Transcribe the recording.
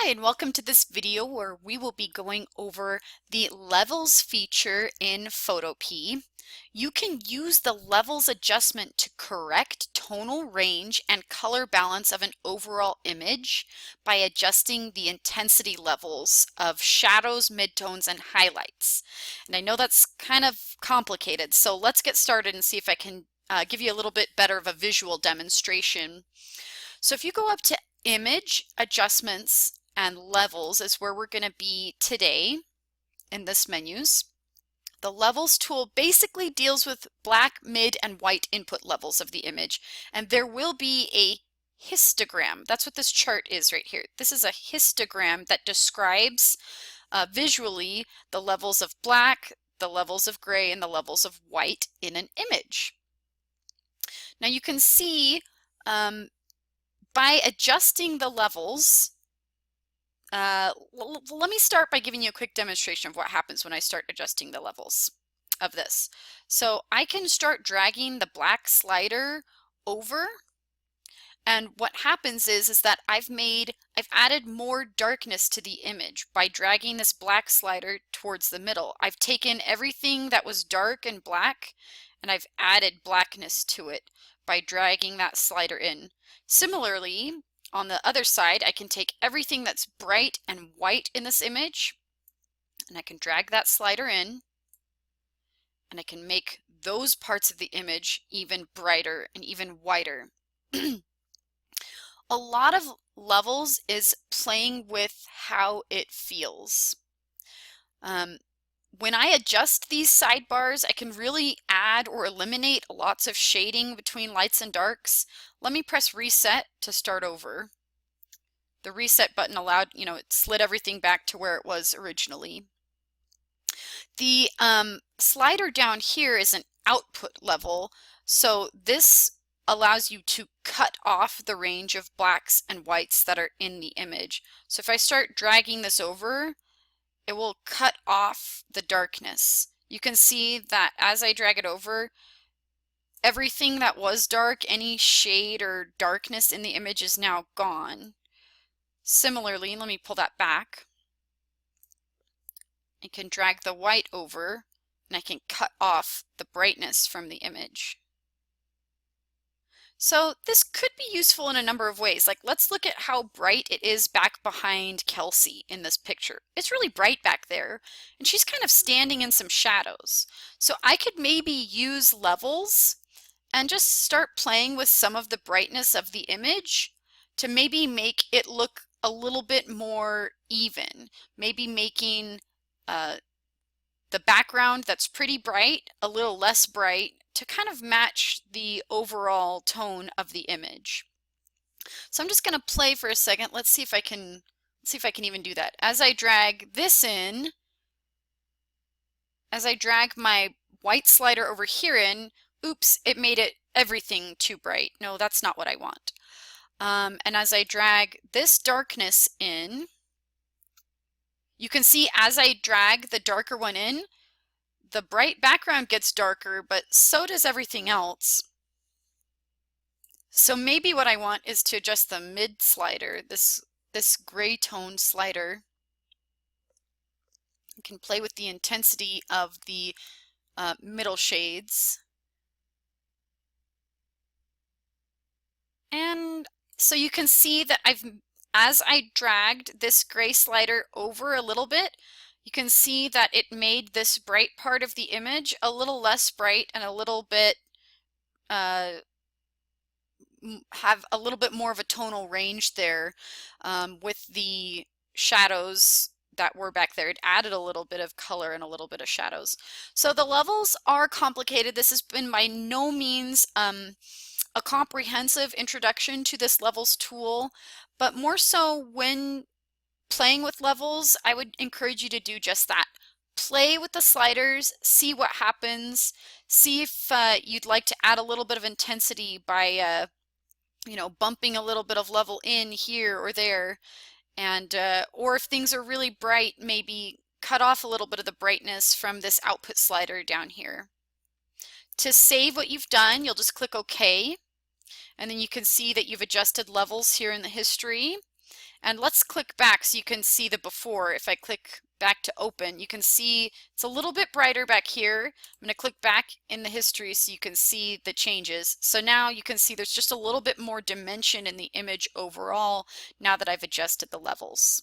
and welcome to this video where we will be going over the levels feature in Photopea. You can use the levels adjustment to correct tonal range and color balance of an overall image by adjusting the intensity levels of shadows, midtones, and highlights. And I know that's kind of complicated, so let's get started and see if I can give you a little bit better of a visual demonstration. So if you go up to Image, Adjustments, and Levels is where we're going to be today in this menus. The Levels tool basically deals with black, mid, and white input levels of the image, and there will be a histogram. That's what this chart is right here. This is a histogram that describes visually the levels of black, the levels of gray, and the levels of white in an image. Now you can see by adjusting the levels, let me start by giving you a quick demonstration of what happens when I start adjusting the levels of this. So I can start dragging the black slider over, and what happens is that I've added more darkness to the image by dragging this black slider towards the middle. I've taken everything that was dark and black and I've added blackness to it by dragging that slider in. Similarly, on the other side, I can take everything that's bright and white in this image and I can drag that slider in and I can make those parts of the image even brighter and even whiter. A lot of levels is playing with how it feels. When I adjust these sidebars, I can really add or eliminate lots of shading between lights and darks. Let me press reset to start over. The reset button allowed, it slid everything back to where it was originally. The slider down here is an output level, so this allows you to cut off the range of blacks and whites that are in the image. So if I start dragging this over, it will cut off the darkness. You can see that as I drag it over, everything that was dark, any shade or darkness in the image is now gone. Similarly, let me pull that back. I can drag the white over and I can cut off the brightness from the image. So this could be useful in a number of ways. Like, let's look at how bright it is back behind Kelsey in this picture. It's really bright back there, and she's kind of standing in some shadows. So I could maybe use levels and just start playing with some of the brightness of the image to maybe make it look a little bit more even. Maybe making the background that's pretty bright a little less bright to kind of match the overall tone of the image. So I'm just going to play for a second. Let's see if I can even do that. As I drag this in, as I drag my white slider over here in, oops, it made everything too bright. No, that's not what I want. And as I drag this darkness in, you can see as I drag the darker one in, the bright background gets darker, but so does everything else. So maybe what I want is to adjust the mid slider, this gray tone slider. I can play with the intensity of the middle shades. And so you can see that as I dragged this gray slider over a little bit, you can see that it made this bright part of the image a little less bright and a little bit have a little bit more of a tonal range there with the shadows that were back there. It added a little bit of color and a little bit of shadows. So the levels are complicated. This has been by no means a comprehensive introduction to this levels tool, but more so when playing with levels, I would encourage you to do just that. Play with the sliders, see what happens, see if you'd like to add a little bit of intensity by bumping a little bit of level in here or there, and or if things are really bright, maybe cut off a little bit of the brightness from this output slider down here. To save what you've done, you'll just click OK, and then you can see that you've adjusted levels here in the history. And let's click back so you can see the before. If I click back to open, you can see it's a little bit brighter back here. I'm going to click back in the history so you can see the changes. So now you can see there's just a little bit more dimension in the image overall now that I've adjusted the levels.